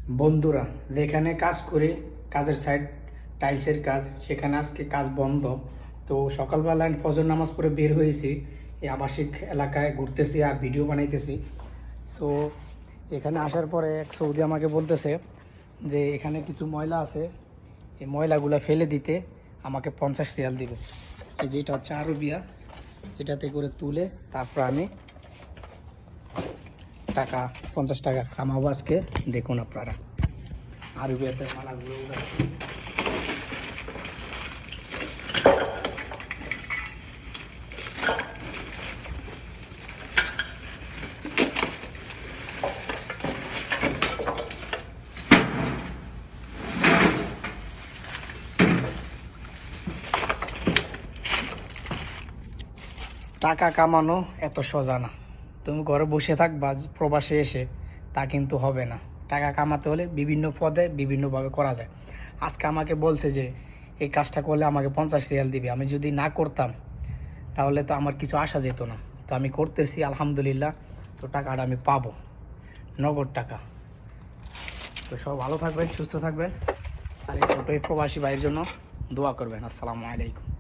বন্ধুরা, যেখানে কাজ করি, কাজের সাইড টাইলসের কাজ, সেখানে আজকে কাজ বন্ধ। তো সকালবেলা ফজর নামাজ পড়ে বের হয়েছি, এই আবাসিক এলাকায় ঘুরতেছি আর ভিডিও বানাইতেছি। সো এখানে আসার পরে এক সৌদি আমাকে বলতেছে যে এখানে কিছু ময়লা আছে, এই ময়লাগুলো ফেলে দিতে আমাকে 50 রিয়াল দিবে। এই যে এটা হচ্ছে আরবিয়া, এটাতে করে তুলে তারপর আমি টাকা 50 টাকা কামাবো আজকে। দেখুন আপনারা আরবিয়াতে মালাগুলো উড়াচ্ছি। টাকা কামানো এত সোজা না। তুমি ঘরে বসে থাকবা প্রবাসে এসে, তা কিন্তু হবে না। টাকা কামাতে হলে বিভিন্ন পদে বিভিন্নভাবে করা যায়। আজকে আমাকে বলছে যে এই কাজটা করলে আমাকে 50 রিয়াল দিবে। আমি যদি না করতাম তাহলে তো আমার কিছু আসা যেত না। তো আমি করতেছি আলহামদুলিল্লাহ। তো টাকাটা আমি পাবো, নগদ টাকা। তো সব ভালো থাকবেন, সুস্থ থাকবেন, আর এই ছোটো প্রবাসী ভাইয়ের জন্য দোয়া করবেন। আসসালামু আলাইকুম।